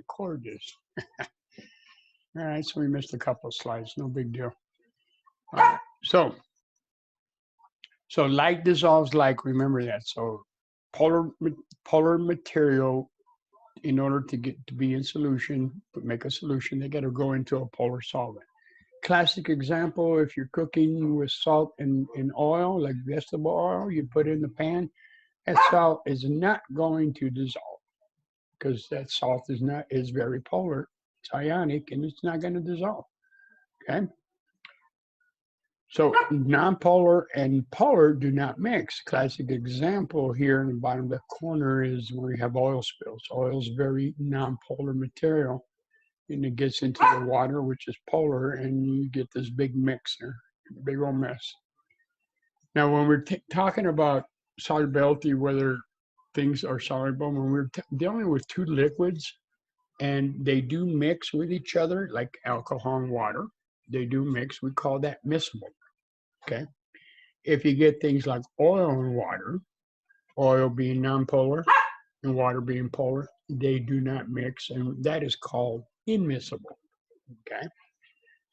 record this. All right, so we missed a couple of slides, no big deal. All right, so like dissolves like, remember that. So polar material, in order to get to be in solution, make a solution, they got to go into a polar solvent. Classic example, if you're cooking with salt and oil, like vegetable oil, you put it in the pan, that salt is not going to dissolve because that salt is very polar, it's ionic, and it's not going to dissolve. Okay. So nonpolar and polar do not mix. Classic example here in the bottom of the corner is where you have oil spills. Oil is very nonpolar material, and it gets into the water, which is polar, and you get this big mixer, big old mess. Now, when we're talking about solubility, whether things are soluble, when we're dealing with two liquids and they do mix with each other, like alcohol and water, they do mix, we call that miscible. Okay. If you get things like oil and water, oil being nonpolar and water being polar, they do not mix, and that is called immiscible. Okay.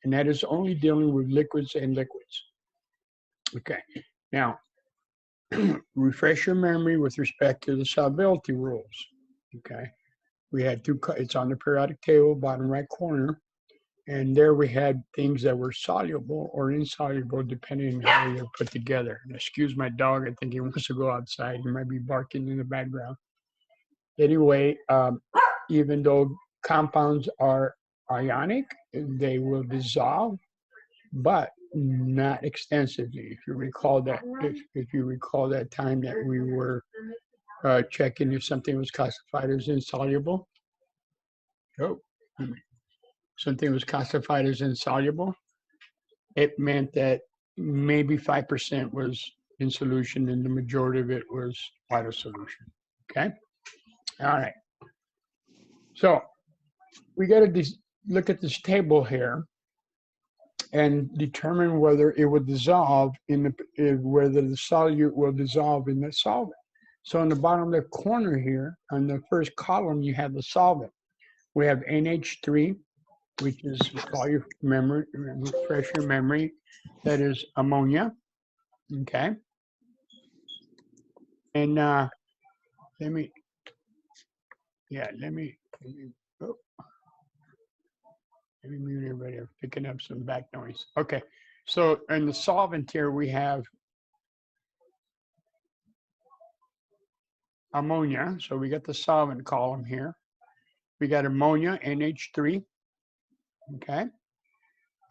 And that is only dealing with liquids and liquids. Okay. Now, refresh your memory with respect to the solubility rules. Okay. We had two, it's on the periodic table, bottom right corner. And there we had things that were soluble or insoluble depending on how they're put together. And excuse my dog, I think he wants to go outside. He might be barking in the background. Anyway, even though compounds are ionic, they will dissolve, but not extensively. If you recall that, if you recall that time that we were checking if something was classified as insoluble. Oh. Something was classified as insoluble, it meant that maybe 5% was in solution and the majority of it was out of solution. Okay. All right. So we got to look at this table here and determine whether it would dissolve whether the solute will dissolve in the solvent. So in the bottom left corner here, on the first column, you have the solvent. We have NH3, which is, call your memory, refresh your memory, that is ammonia. Okay. And let me mute everybody. I'm picking up some back noise. Okay. So in the solvent here, we have ammonia. So we got the solvent column here. We got ammonia, NH3. Okay.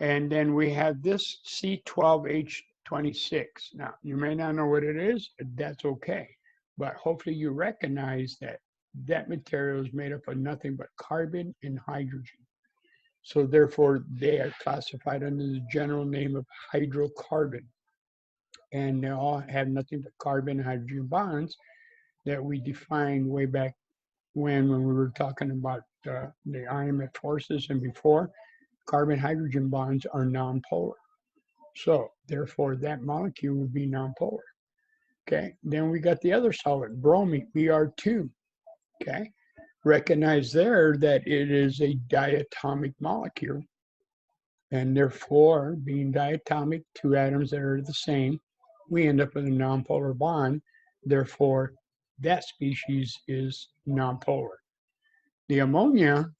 And then we have this C12H26. Now, you may not know what it is, but that's okay. But hopefully you recognize that that material is made up of nothing but carbon and hydrogen. So therefore, they are classified under the general name of hydrocarbon. And they all have nothing but carbon and hydrogen bonds that we defined way back when we were talking about the IMF forces and before. Carbon-hydrogen bonds are nonpolar. So therefore, that molecule would be nonpolar. Okay, then we got the other solvent, bromine, Br2. Okay, recognize there that it is a diatomic molecule. And therefore, being diatomic, two atoms that are the same, we end up with a nonpolar bond. Therefore, that species is nonpolar. The ammonia,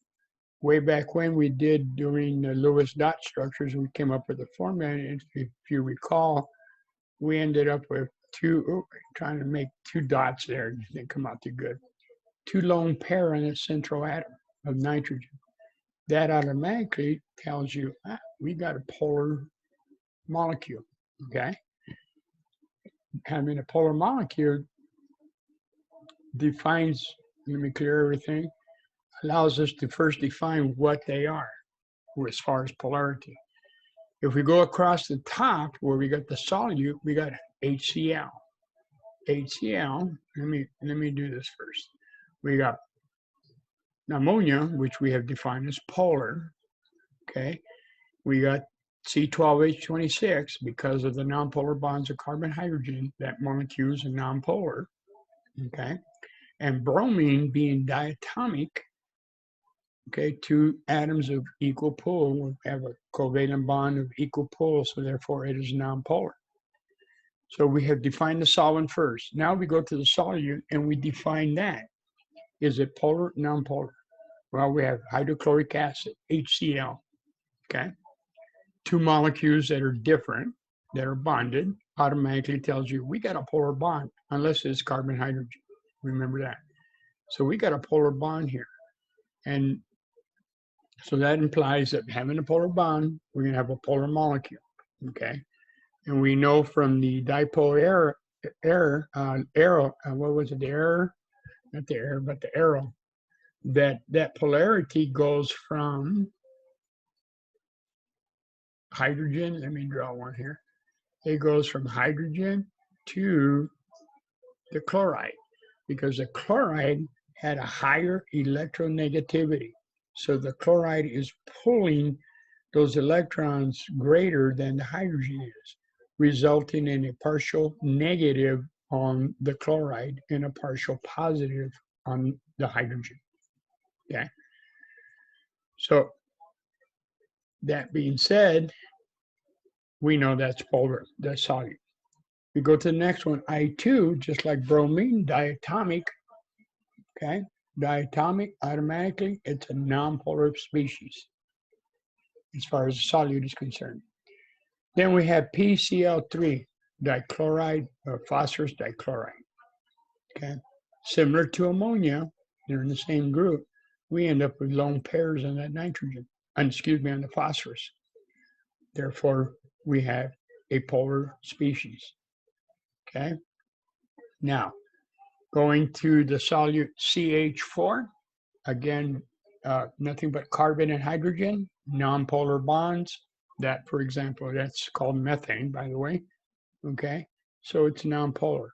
way back when we did during the Lewis dot structures, we came up with a formula. And if you recall, we ended up with trying to make two dots there. It didn't come out too good. Two lone pair on a central atom of nitrogen. That automatically tells you, we got a polar molecule, okay? Having a polar molecule defines, let me clear everything, allows us to first define what they are as far as polarity. If we go across the top where we got the solute, we got HCl. HCl, let me do this first. We got ammonia, which we have defined as polar, okay? We got C12H26 because of the nonpolar bonds of carbon-hydrogen, that molecule is a nonpolar, okay? And bromine being diatomic, Okay, two atoms of equal pull have a covalent bond of equal pull, so therefore it is nonpolar. So we have defined the solvent first. Now we go to the solute and we define that. Is it polar, nonpolar? Well, we have hydrochloric acid, HCl, okay? Two molecules that are different, that are bonded, automatically tells you we got a polar bond, unless it's carbon hydrogen. Remember that. So we got a polar bond here. And so that implies that having a polar bond, we're going to have a polar molecule, okay? And we know from the dipole arrow, what was it, the error? Not the error, but the arrow, that polarity goes from hydrogen, let me draw one here. It goes from hydrogen to the chloride, because the chloride had a higher electronegativity. So the chloride is pulling those electrons greater than the hydrogen is, resulting in a partial negative on the chloride and a partial positive on the hydrogen. Okay. So that being said, we know that's polar, that's solute. We go to the next one, I2, just like bromine, diatomic, okay? Diatomic, automatically, it's a nonpolar species as far as the solute is concerned. Then we have PCl3, dichloride or phosphorus dichloride, okay? Similar to ammonia, they're in the same group. We end up with lone pairs on that nitrogen, on the phosphorus. Therefore, we have a polar species, okay? Now, going to the solute CH4, again, nothing but carbon and hydrogen, nonpolar bonds. That, for example, that's called methane, by the way, okay? So it's nonpolar.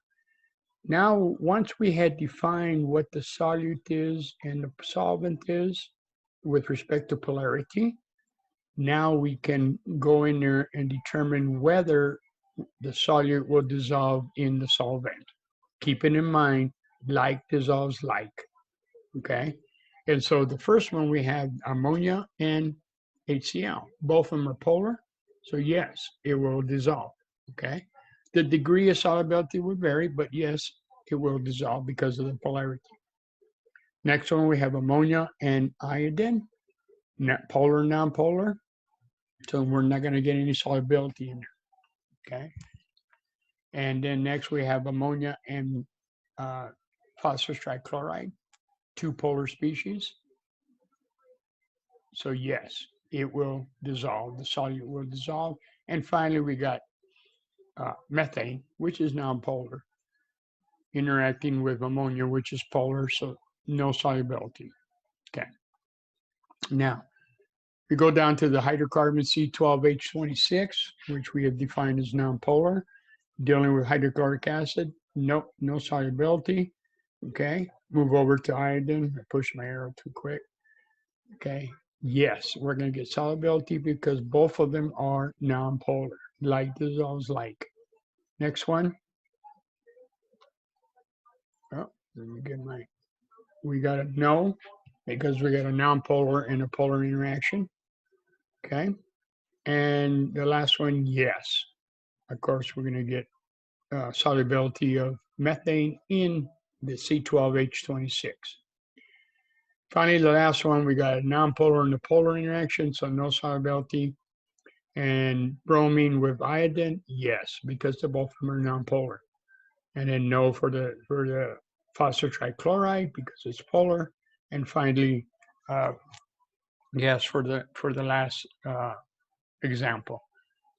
Now, once we had defined what the solute is and the solvent is with respect to polarity, now we can go in there and determine whether the solute will dissolve in the solvent. Keeping in mind, like dissolves like, okay? And so the first one we have ammonia and HCl. Both of them are polar, so yes, it will dissolve, okay? The degree of solubility will vary, but yes, it will dissolve because of the polarity. Next one, we have ammonia and iodine, polar, nonpolar. So we're not going to get any solubility in there, okay? And then next we have ammonia and phosphorus trichloride, two polar species. So yes, it will dissolve, the solute will dissolve. And finally, we got methane, which is nonpolar, interacting with ammonia, which is polar, so no solubility. Okay. Now, we go down to the hydrocarbon C12H26, which we have defined as nonpolar, dealing with hydrochloric acid, no solubility. Okay, move over to iodine. I pushed my arrow too quick. Okay, yes, we're going to get solubility because both of them are nonpolar. Like dissolves like. Next one. Oh, let me get my. We got a no because we got a nonpolar and a polar interaction. Okay, and the last one, yes. Of course, we're going to get solubility of methane in the C12H26. Finally, the last one, we got a nonpolar and a polar interaction, so no solubility. And bromine with iodine, yes, because the both of them are nonpolar. And then no for the phosphorus trichloride because it's polar. And finally, yes for the last example.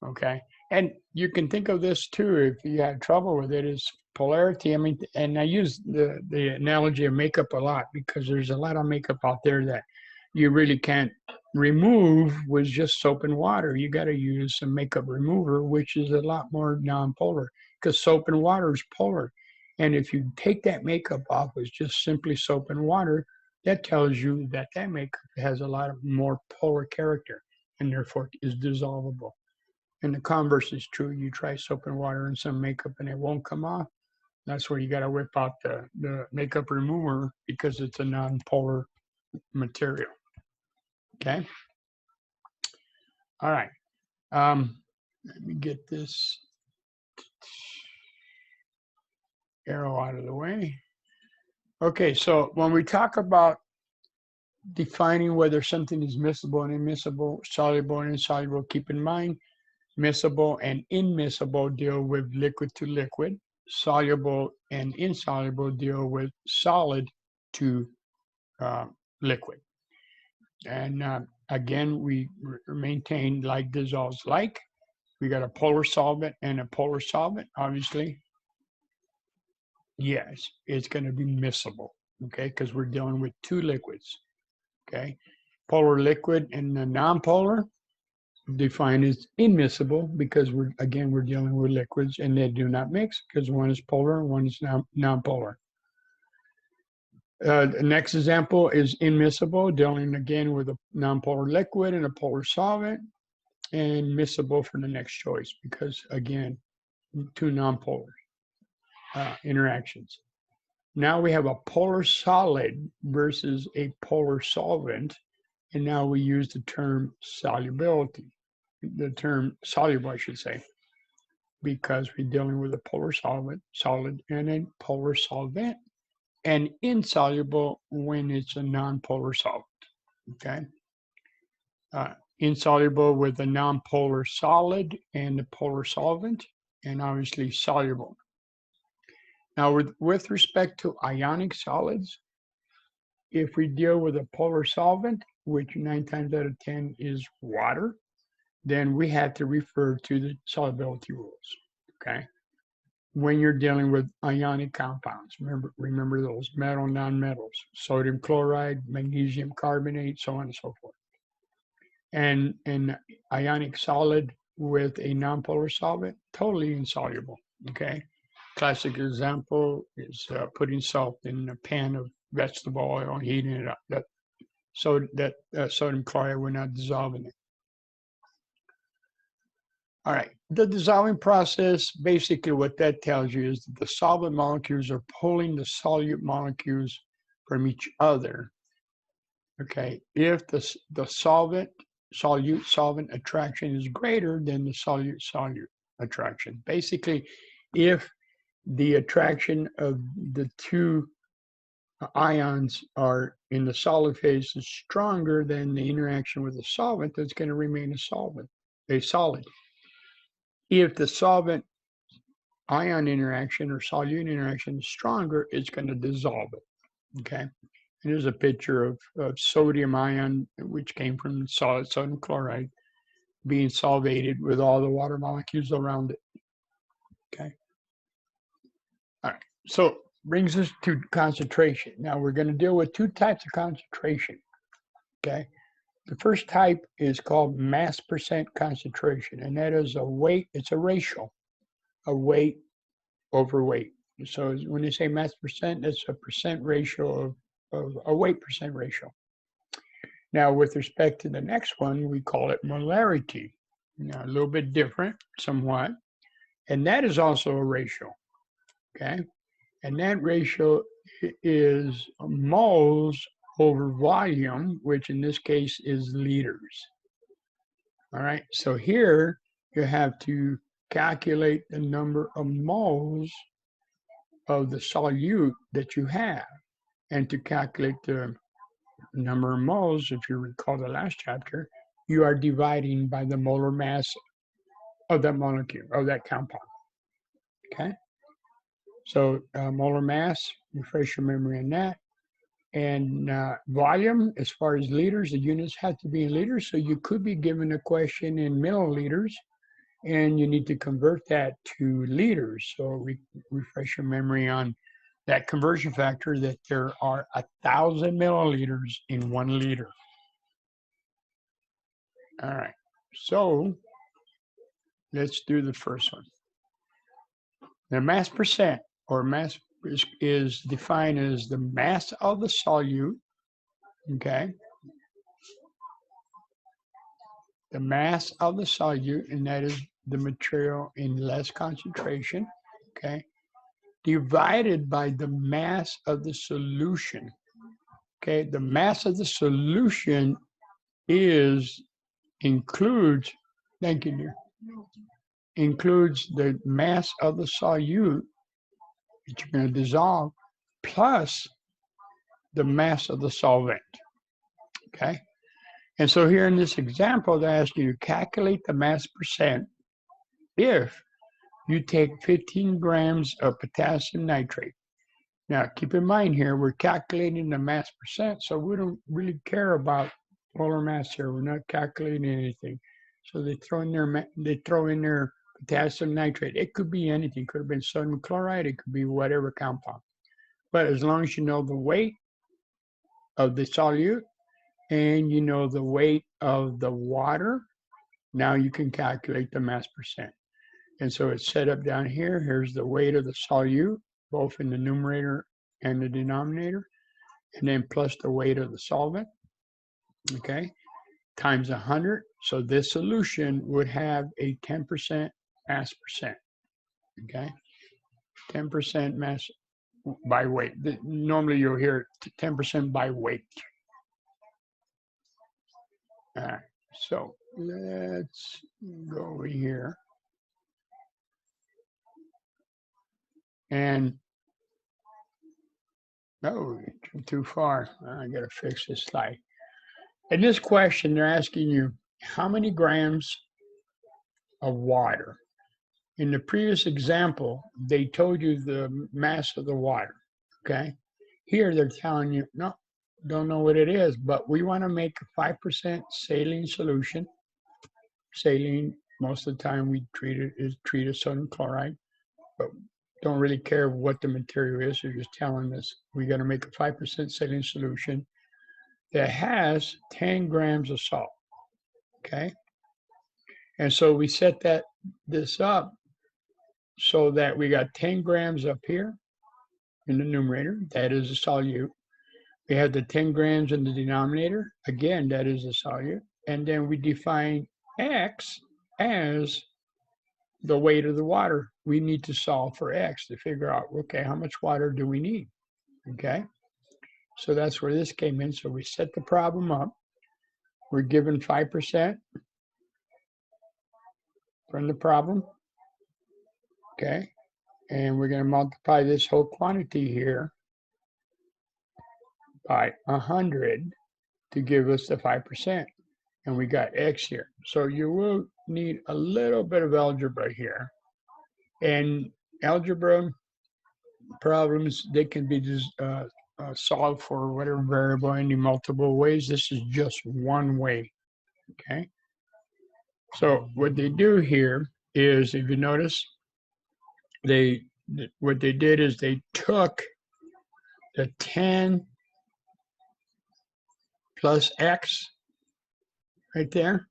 Okay, and you can think of this too if you had trouble with it is polarity. I mean, and I use the analogy of makeup a lot because there's a lot of makeup out there that you really can't remove with just soap and water. You got to use some makeup remover, which is a lot more nonpolar because soap and water is polar. And if you take that makeup off with just simply soap and water, that tells you that that makeup has a lot of more polar character and therefore is dissolvable. And the converse is true. You try soap and water and some makeup and it won't come off. That's where you got to whip out the makeup remover because it's a non-polar material. Okay. All right. Let me get this arrow out of the way. Okay, so when we talk about defining whether something is miscible and immiscible, soluble and insoluble, keep in mind, miscible and immiscible deal with liquid to liquid. Soluble and insoluble deal with solid to liquid. And again, we maintain like dissolves like. We got a polar solvent and a polar solvent, obviously. Yes, it's going to be miscible, okay, because we're dealing with two liquids, okay? Polar liquid and the nonpolar defined as immiscible because we're dealing with liquids and they do not mix because one is polar and one is nonpolar. The next example is immiscible, dealing again with a nonpolar liquid and a polar solvent, and miscible for the next choice because again, two nonpolar interactions. Now we have a polar solid versus a polar solvent, and now we use the term solubility, the term soluble, I should say, because we're dealing with a polar solid and a polar solvent, and insoluble when it's a nonpolar solvent, okay? Insoluble with a nonpolar solid and a polar solvent, and obviously soluble. Now, with respect to ionic solids, if we deal with a polar solvent, which 9 times out of 10 is water, then we have to refer to the solubility rules, okay? When you're dealing with ionic compounds, remember those metal, nonmetals, sodium chloride, magnesium carbonate, so on and so forth. And an ionic solid with a nonpolar solvent, totally insoluble, okay? Classic example is putting salt in a pan of vegetable oil and heating it up. That sodium chloride will not dissolve in it. All right, the dissolving process, basically what that tells you is that the solvent molecules are pulling the solute molecules from each other. Okay, if the solute-solvent attraction is greater than the solute-solute attraction. Basically, if the attraction of the two ions are in the solid phase is stronger than the interaction with the solvent, that's going to remain a solid. If the solvent ion interaction or solute interaction is stronger, it's going to dissolve it, okay? And here's a picture of sodium ion, which came from solid sodium chloride, being solvated with all the water molecules around it, okay? All right, so brings us to concentration. Now we're going to deal with two types of concentration, okay? The first type is called mass percent concentration, and that is a weight, it's a ratio, a weight over weight. So when they say mass percent, that's a percent ratio of a weight percent ratio. Now with respect to the next one, we call it molarity. Now a little bit different, somewhat, and that is also a ratio, okay? And that ratio is moles over volume, which in this case is liters. All right, so here you have to calculate the number of moles of the solute that you have. And to calculate the number of moles, if you recall the last chapter, you are dividing by the molar mass of that molecule, of that compound, okay? So molar mass, refresh your memory on that. And volume, as far as liters, the units have to be in liters. So you could be given a question in milliliters, and you need to convert that to liters. So refresh your memory on that conversion factor, that there are 1,000 milliliters in 1 liter. All right, so let's do the first one. The mass percent, or mass, is defined as the mass of the solute, okay? The mass of the solute, and that is the material in less concentration, okay? Divided by the mass of the solution, okay? The mass of the solution includes, thank you, dear, includes the mass of the solute that you're going to dissolve plus the mass of the solvent. Okay. And so here in this example, they're asking you to calculate the mass percent if you take 15 grams of potassium nitrate. Now, keep in mind here, we're calculating the mass percent, so we don't really care about molar mass here. We're not calculating anything. So they throw in their potassium nitrate. It could be anything. It could have been sodium chloride. It could be whatever compound. But as long as you know the weight of the solute and you know the weight of the water, now you can calculate the mass percent. And so it's set up down here. Here's the weight of the solute, both in the numerator and the denominator, and then plus the weight of the solvent, okay, times 100. So this solution would have a 10% mass percent, okay, 10% mass by weight. Normally you'll hear 10% by weight. All right, so let's go over here. And, oh, too far. I got to fix this slide. In this question, they're asking you how many grams of water. In the previous example, they told you the mass of the water, okay? Here, they're telling you, no, don't know what it is, but we want to make a 5% saline solution. Saline, most of the time we treat as sodium chloride, but don't really care what the material is. They're just telling us we're going to make a 5% saline solution that has 10 grams of salt, okay? And so we set this up so that we got 10 grams up here in the numerator, that is a solute. We have the 10 grams in the denominator, again, that is a solute. And then we define X as the weight of the water. We need to solve for X to figure out, okay, how much water do we need, okay? So that's where this came in. So we set the problem up. We're given 5% from the problem, okay? And we're going to multiply this whole quantity here by 100 to give us the 5%. And we got X here. So you will need a little bit of algebra here. And algebra problems, they can be just solved for whatever variable in multiple ways. This is just one way, okay? So what they do here is, if you notice, what they did is they took the 10 plus X right there,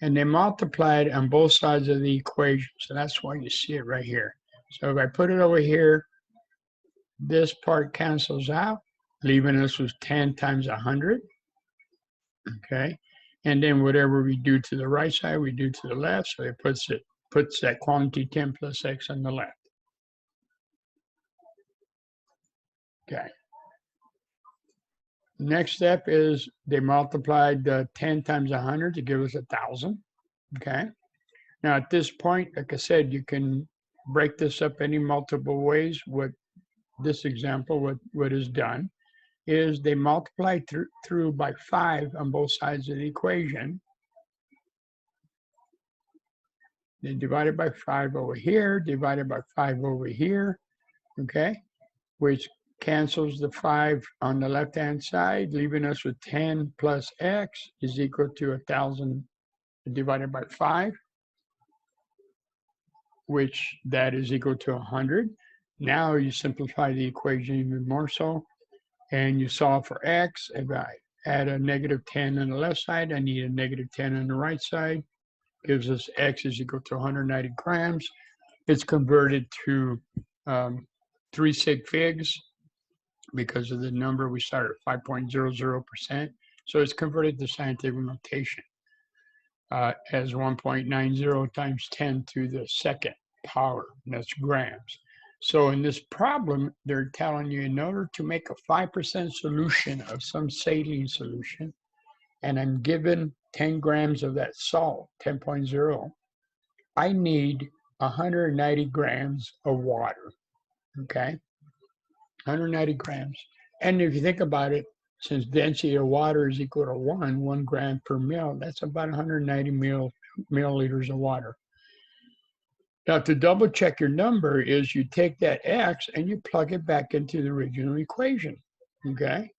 and they multiplied on both sides of the equation. So that's why you see it right here. So if I put it over here, this part cancels out, leaving us with 10 times 100, okay? And then whatever we do to the right side, we do to the left. So it puts that quantity 10 plus X on the left. Okay. Next step is they multiplied 10 times 100 to give us 1,000. Okay. Now at this point, like I said, you can break this up any multiple ways. What this example, what is done is they multiply through by 5 on both sides of the equation. They divided by 5 over here, divided by 5 over here, okay, which cancels the 5 on the left-hand side, leaving us with 10 plus X is equal to 1,000 divided by 5, which that is equal to 100. Now you simplify the equation even more so, and you solve for X. If I add a negative 10 on the left side, I need a negative 10 on the right side. Gives us X is equal to 190 grams. It's converted to 3 sig figs because of the number we started at 5.00%. So it's converted to scientific notation as 1.90 times 10 to the second power, and that's grams. So in this problem, they're telling you in order to make a 5% solution of some saline solution, and I'm given 10 grams of that salt, 10.0, I need 190 grams of water, okay? 190 grams. And if you think about it, since density of water is equal to 1 gram per mil, that's about 190 milliliters of water. Now, to double check your number is you take that X and you plug it back into the original equation, okay?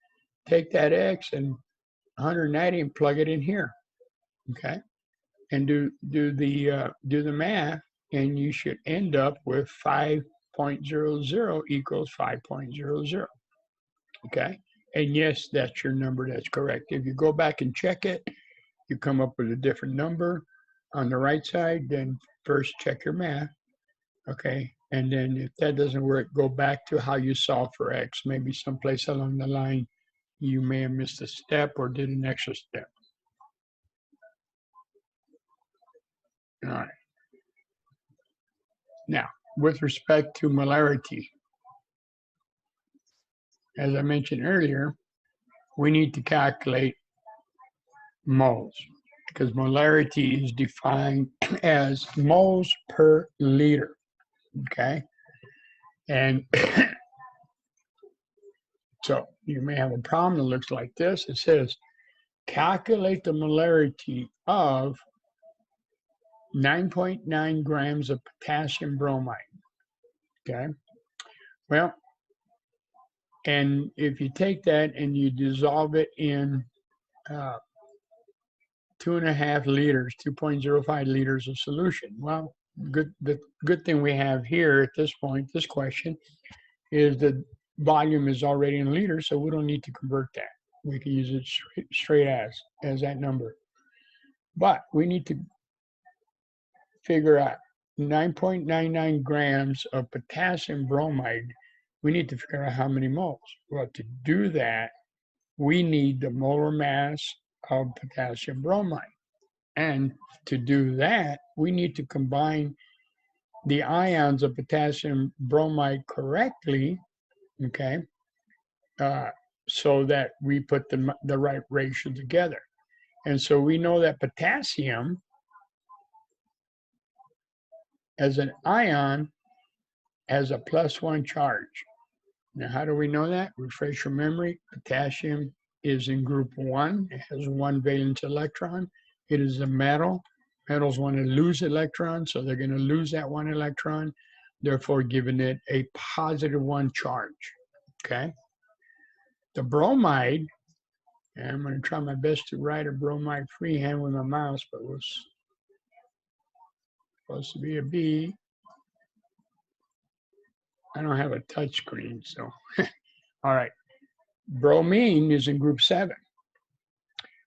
Take that X and 190 and plug it in here, okay? And do the math, and you should end up with 5.00 equals 5.00, okay? And yes, that's your number, that's correct. If you go back and check it, you come up with a different number on the right side, then first check your math, okay? And then if that doesn't work, go back to how you solve for X. Maybe someplace along the line, you may have missed a step or did an extra step. All right. Now, with respect to molarity, as I mentioned earlier, we need to calculate moles because molarity is defined as moles per liter, okay? And so you may have a problem that looks like this. It says, calculate the molarity of 9.9 grams of potassium bromide, okay? Well, and if you take that and you dissolve it in 2.5 liters, 2.05 liters of solution. Well, the good thing we have here at this point, this question, is the volume is already in liters, so we don't need to convert that. We can use it straight as that number. But we need to figure out 9.99 grams of potassium bromide. We need to figure out how many moles. Well, to do that, we need the molar mass of potassium bromide. And to do that, we need to combine the ions of potassium bromide correctly, okay, so that we put the right ratio together. And so we know that potassium as an ion has a +1 charge. Now, how do we know that? Refresh your memory. Potassium is in group 1. It has 1 valence electron. It is a metal. Metals want to lose electrons, so they're going to lose that 1 electron, therefore giving it a +1 charge, okay? The bromide, and I'm going to try my best to write a bromide freehand with my mouse, but it was supposed to be a B. I don't have a touch screen, so, all right. Bromine is in group 7.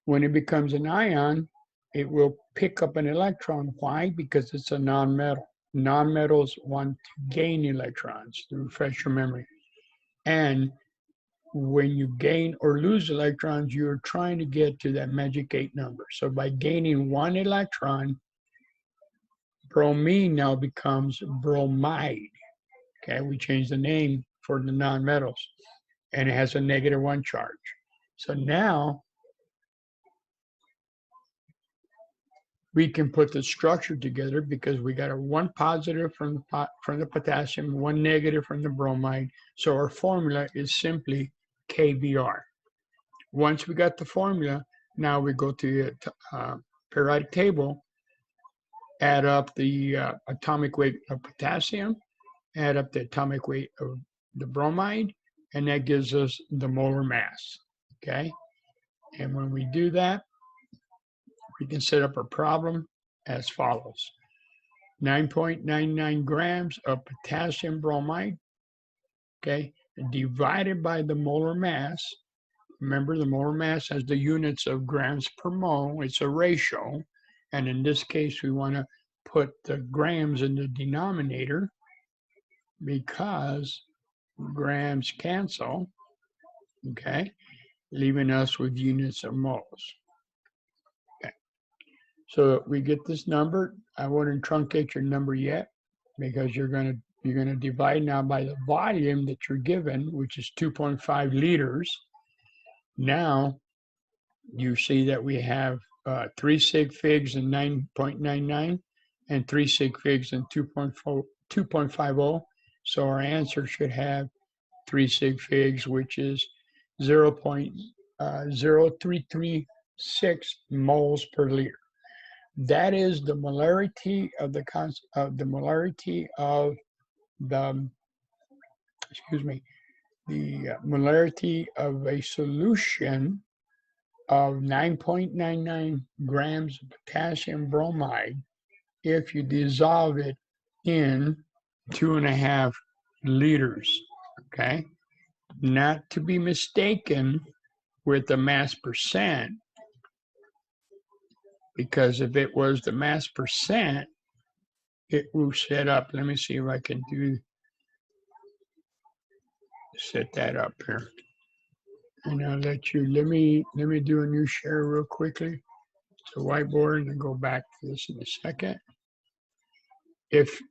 When it becomes an ion, it will pick up an electron. Why? Because it's a nonmetal. Nonmetals want to gain electrons, to refresh your memory. And when you gain or lose electrons, you're trying to get to that magic 8 number. So by gaining 1 electron, bromine now becomes bromide. Okay, we changed the name for the nonmetals, and it has a -1 charge. So now we can put the structure together because we got a 1 positive from the potassium, 1 negative from the bromide. So our formula is simply KBr. Once we got the formula, now we go to the periodic table, add up the atomic weight of potassium, add up the atomic weight of the bromide, and that gives us the molar mass, okay? And when we do that, we can set up a problem as follows. 9.99 grams of potassium bromide, okay, divided by the molar mass. Remember, the molar mass has the units of grams per mole. It's a ratio. And in this case, we want to put the grams in the denominator because grams cancel, okay, leaving us with units of moles. So we get this number. I wouldn't truncate your number yet because you're gonna divide now by the volume that you're given, which is 2.5 liters. Now you see that we have 3 sig figs in 9.99 and 3 sig figs in 2.50. So our answer should have 3 sig figs, which is 0.0336 moles per liter. That is the molarity of the molarity of the molarity of a solution of 9.99 grams of potassium bromide if you dissolve it in 2.5 liters. Okay, not to be mistaken with the mass percent, because if it was the mass percent, it will set up. Let me see if I can set that up here. And I'll let you, let me do a new share real quickly. It's a whiteboard, and I'll go back to this in a second. If,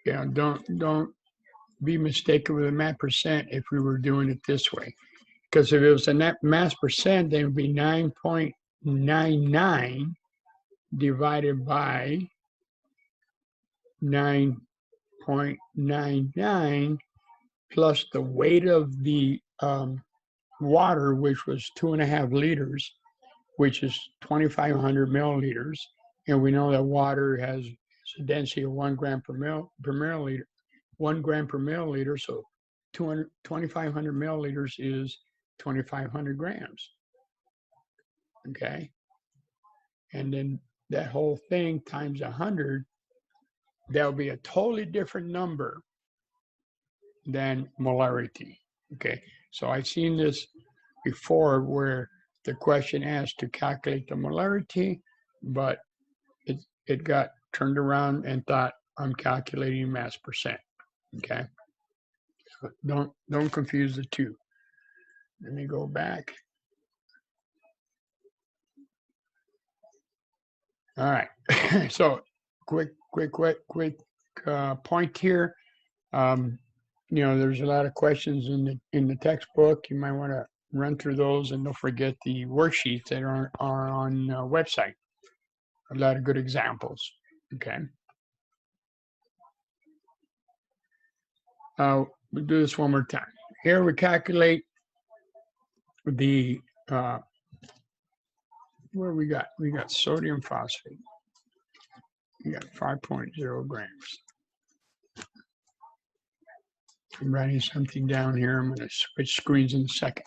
yeah, don't be mistaken with the mass percent if we were doing it this way. Because if it was a net mass percent, then it would be 9.99 divided by 9.99 plus the weight of the water, which was 2.5 liters, which is 2,500 milliliters. And we know that water has a density of 1 gram per milliliter. 1 gram per milliliter, so 2,500 milliliters is 2,500 grams. Okay, and then that whole thing times 100, that'll be a totally different number than molarity. Okay, so I've seen this before where the question asked to calculate the molarity, but it got turned around and thought I'm calculating mass percent. Okay, so don't confuse the two. Let me go back. All right, so quick point here. You know, there's a lot of questions in the textbook. You might want to run through those, and don't forget the worksheets that are on the website. A lot of good examples. Okay. We'll do this one more time. Here we calculate the what we got? We got sodium phosphate. We got 5.0 grams. I'm writing something down here. I'm going to switch screens in a second.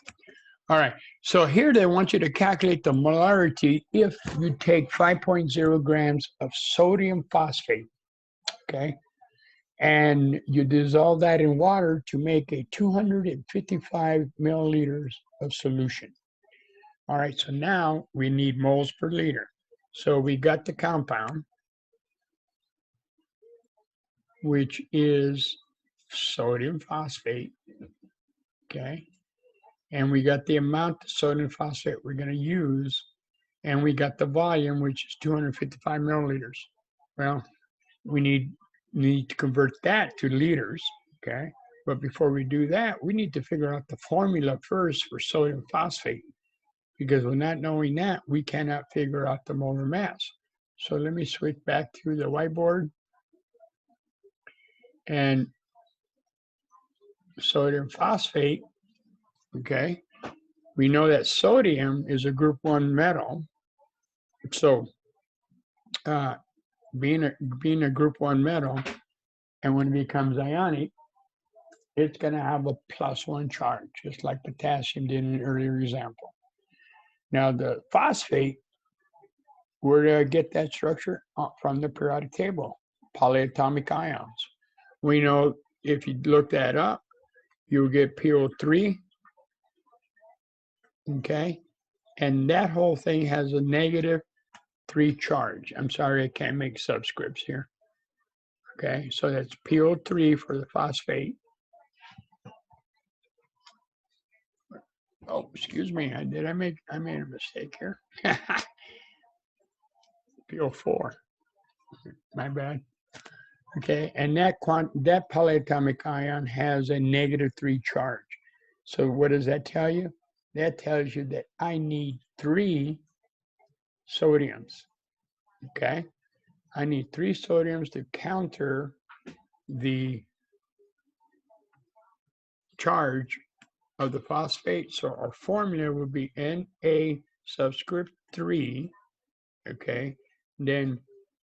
All right. So here they want you to calculate the molarity if you take 5.0 grams of sodium phosphate, okay, and you dissolve that in water to make a 255 milliliters of solution. All right. So now we need moles per liter. So we got the compound, which is sodium phosphate, okay? And we got the amount of sodium phosphate we're going to use, and we got the volume, which is 255 milliliters. Well, we need to convert that to liters, okay? But before we do that, we need to figure out the formula first for sodium phosphate, because we're not knowing that, we cannot figure out the molar mass. So let me switch back to the whiteboard. And sodium phosphate, okay, we know that sodium is a group 1 metal. So being a group 1 metal, and when it becomes ionic, it's going to have a +1 charge, just like potassium did in an earlier example. Now the phosphate, where do I get that structure? From the periodic table, polyatomic ions. We know if you look that up, you'll get PO3, okay? And that whole thing has a -3 charge. I'm sorry, I can't make subscripts here. Okay, so that's PO3 for the phosphate. Oh, excuse me, I made a mistake here. PO4, my bad. Okay, and that polyatomic ion has a -3 charge. So what does that tell you? That tells you that I need 3 sodiums. Okay, I need 3 sodiums to counter the charge of the phosphate. So our formula would be Na subscript 3, okay, then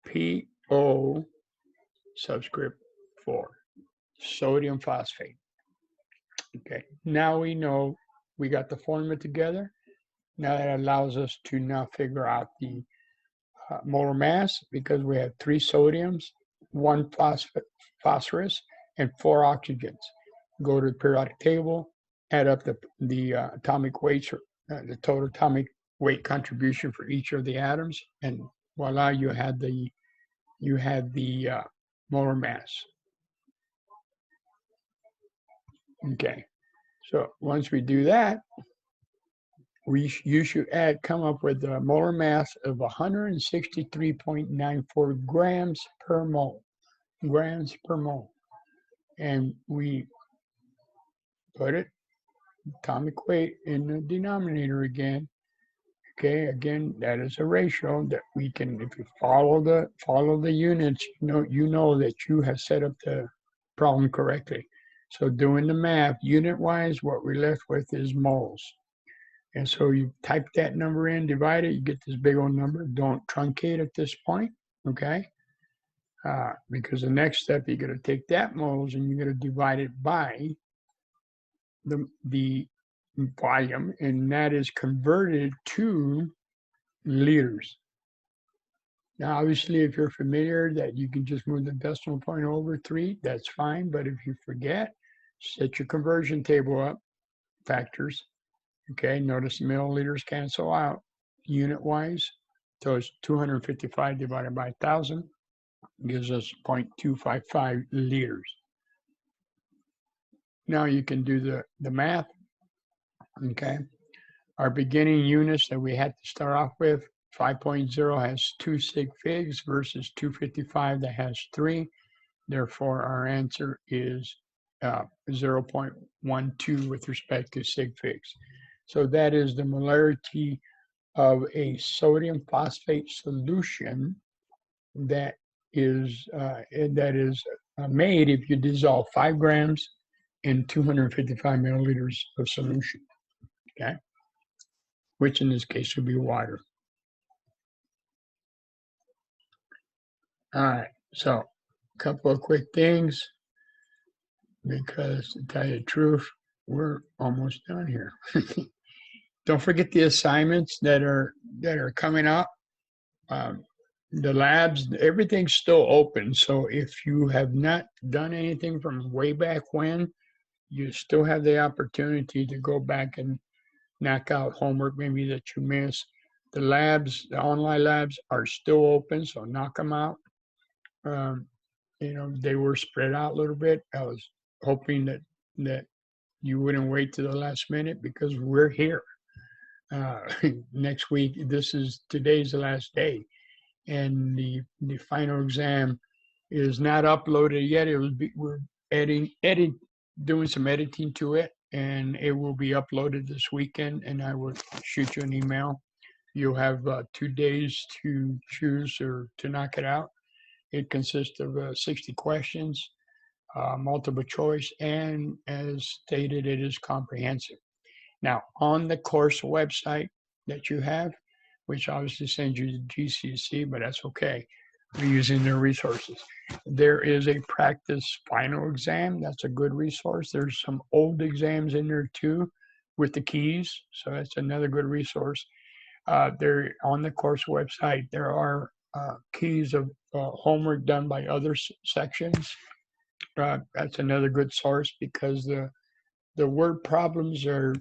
PO subscript 4, sodium phosphate. Okay, now we know we got the formula together. Now that allows us to now figure out the molar mass, because we have 3 sodiums, 1 phosphorus, and 4 oxygens. Go to the periodic table, add up the atomic weights, the total atomic weight contribution for each of the atoms, and voila, you had the molar mass. Okay, so once we do that, you should come up with a molar mass of 163.94 grams per mole. And we put it, atomic weight, in the denominator again. Okay, again, that is a ratio that we can, if you follow the units, you know that you have set up the problem correctly. So doing the math, unit-wise, what we're left with is moles. And so you type that number in, divide it, you get this big old number. Don't truncate at this point, okay? Because the next step, you're going to take that moles and you're going to divide it by the volume, and that is converted to liters. Now, obviously, if you're familiar that you can just move the decimal point over 3, that's fine. But if you forget, set your conversion table up, factors. Okay, notice the milliliters cancel out unit-wise. So it's 255 divided by 1,000 gives us 0.255 liters. Now you can do the math. Okay, our beginning units that we had to start off with, 5.0 has 2 sig figs versus 255 that has 3. Therefore, our answer is 0.12 with respect to sig figs. So that is the molarity of a sodium phosphate solution that is made if you dissolve 5 grams in 255 milliliters of solution, okay? Which in this case would be water. All right, so a couple of quick things, because to tell you the truth, we're almost done here. Don't forget the assignments that are coming up. The labs, everything's still open. So if you have not done anything from way back when, you still have the opportunity to go back and knock out homework maybe that you missed. The labs, the online labs are still open, so knock them out. They were spread out a little bit. I was hoping that you wouldn't wait to the last minute, because we're here. Next week, today's the last day, and the final exam is not uploaded yet. We're doing some editing to it, and it will be uploaded this weekend, and I will shoot you an email. You'll have 2 days to choose or to knock it out. It consists of 60 questions, multiple choice, and as stated, it is comprehensive. Now, on the course website that you have, which obviously sends you to GCC, but that's okay. We're using their resources. There is a practice final exam. That's a good resource. There's some old exams in there too with the keys. So that's another good resource. There on the course website, there are keys of homework done by other sections. That's another good source, because the word problems are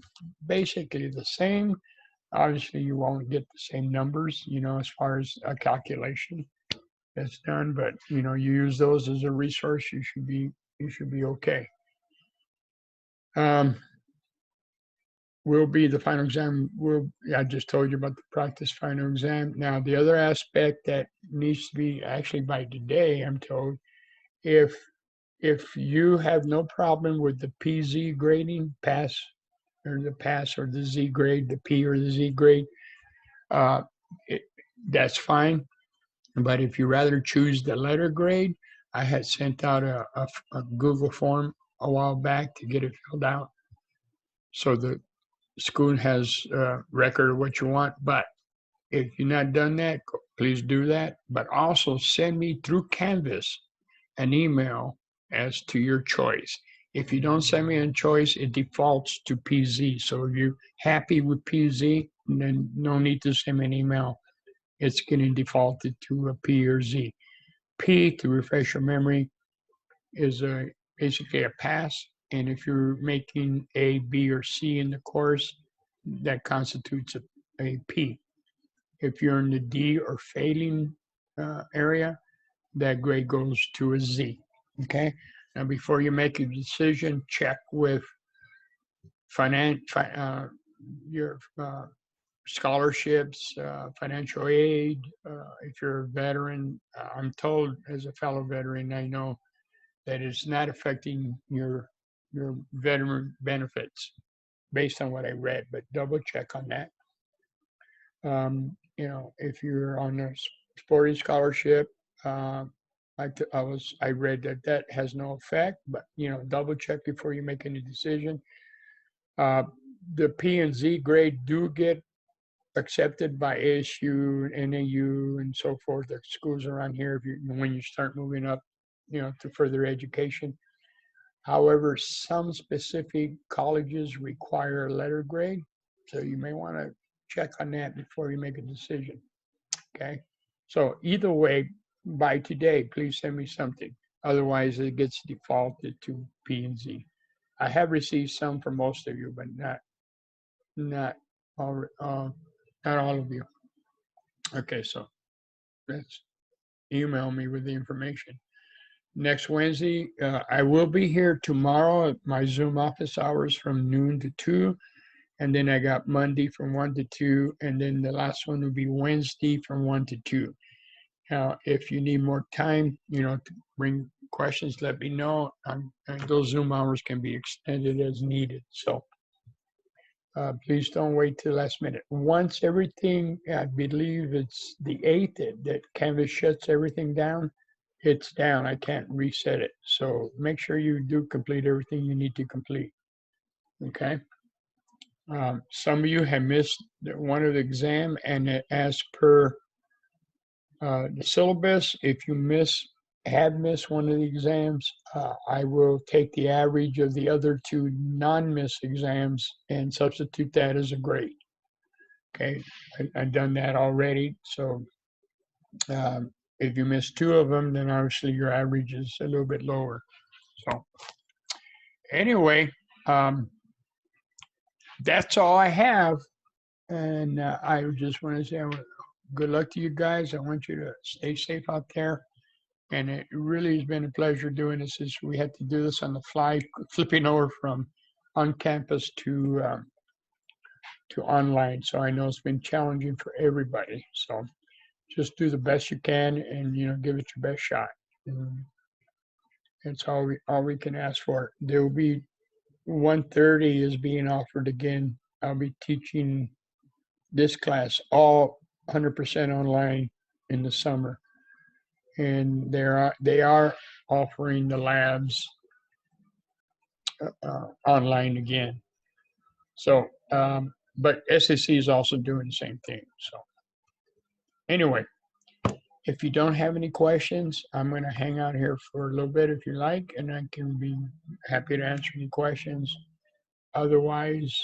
basically the same. Obviously, you won't get the same numbers, as far as a calculation that's done, but you use those as a resource. You should be okay. Will be the final exam. I just told you about the practice final exam. Now, the other aspect that needs to be, actually by today, I'm told, if you have no problem with the PZ grading, pass or the Z grade, the P or the Z grade, uh, it, that's fine. But if you rather choose the letter grade, I had sent out a Google form a while back to get it filled out. So the school has a record of what you want. But if you've not done that, please do that. But also send me through Canvas an email as to your choice. If you don't send me a choice, it defaults to PZ. So if you're happy with PZ, then no need to send me an email. It's getting defaulted to a P or Z. P, to refresh your memory, is basically a pass. And if you're making A, B, or C in the course, that constitutes a P. If you're in the D or failing area, that grade goes to a Z. Okay. Now, before you make a decision, check with your scholarships, financial aid. If you're a veteran, I'm told as a fellow veteran, I know that it's not affecting your veteran benefits based on what I read, but double check on that. If you're on a sporting scholarship, I read that has no effect, but double check before you make any decision. The P and Z grade do get accepted by ASU, NAU, and so forth. The schools around here, when you start moving up, to further education. However, some specific colleges require a letter grade, so you may want to check on that before you make a decision. Okay. So either way, by today, please send me something. Otherwise, it gets defaulted to P and Z. I have received some from most of you, but not all of you. Okay, so let's email me with the information. Next Wednesday, I will be here tomorrow at my Zoom office hours from noon to 2. And then I got Monday from 1 to 2. And then the last one will be Wednesday from 1 to 2. Now, if you need more time, to bring questions, let me know. And those Zoom hours can be extended as needed. So please don't wait till the last minute. Once everything, I believe it's the 8th that Canvas shuts everything down, it's down. I can't reset it. So make sure you do complete everything you need to complete. Okay. Some of you have missed one of the exam, and as per the syllabus, if you have missed one of the exams, I will take the average of the other 2 non-missed exams and substitute that as a grade. Okay, I've done that already. So if you miss 2 of them, then obviously your average is a little bit lower. So anyway, that's all I have. And I just want to say good luck to you guys. I want you to stay safe out there. And it really has been a pleasure doing this. We had to do this on the fly, flipping over from on campus to online. So I know it's been challenging for everybody. So just do the best you can, and give it your best shot. And that's all we can ask for. There will be 1:30 is being offered again. I'll be teaching this class all 100% online in the summer. And they are offering the labs online again. So, but SCC is also doing the same thing. So, anyway, if you don't have any questions, I'm going to hang out here for a little bit if you like, and I can be happy to answer any questions. Otherwise,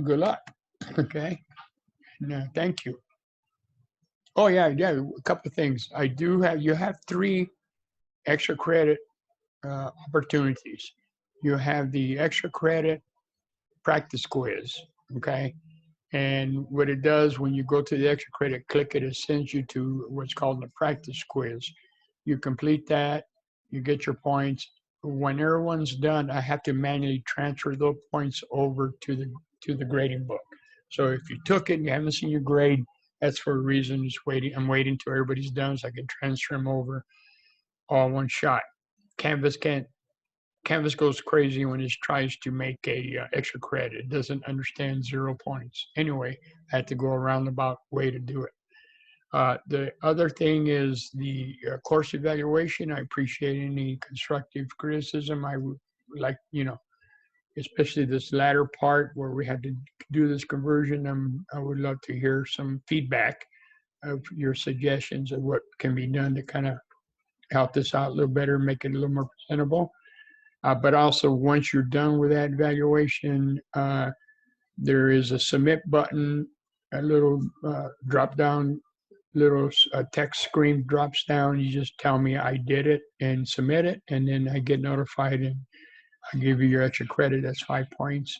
good luck. Okay. No, thank you. Oh yeah, a couple of things. You have 3 extra credit opportunities. You have the extra credit practice quiz, okay? And what it does when you go to the extra credit, click it sends you to what's called the practice quiz. You complete that, you get your points. When everyone's done, I have to manually transfer those points over to the grading book. So if you took it and you haven't seen your grade, that's for a reason. Just waiting. I'm waiting till everybody's done so I can transfer them over all one shot. Canvas can't Canvas goes crazy when it tries to make a extra credit. It doesn't understand 0 points. Anyway, I had to go a roundabout way to do it. The other thing is the course evaluation. I appreciate any constructive criticism. I would like, especially this latter part where we had to do this conversion. I would love to hear some feedback of your suggestions of what can be done to kind of help this out a little better, make it a little more presentable. But also, once you're done with that evaluation, there is a submit button, a little drop down, little text screen drops down. You just tell me I did it and submit it, and then I get notified and I give you your extra credit. That's 5 points.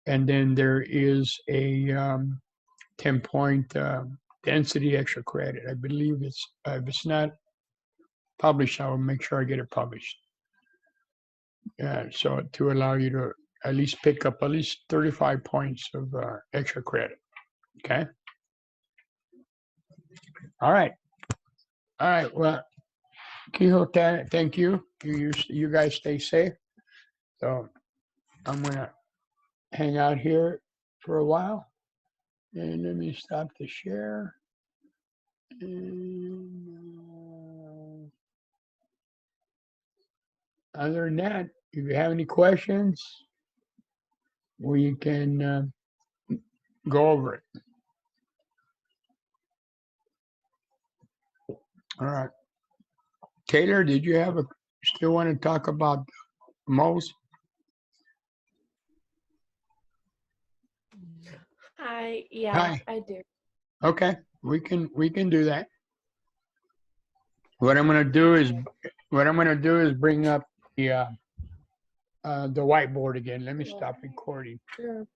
And then there is a 10-point density extra credit. I believe it's if it's not published, I will make sure I get it published. So to allow you to at least pick up at least 35 points of extra credit. Okay. All right. All right. Well, Quixote, thank you. You guys stay safe. So I'm gonna hang out here for a while, and let me stop the share. And other than that, if you have any questions, we can go over it. All right. Taylor, did you still want to talk about moles? Hi, yeah, Hi. I do. Okay, we can do that. What I'm gonna do is bring up the whiteboard again. Let me stop recording. Sure.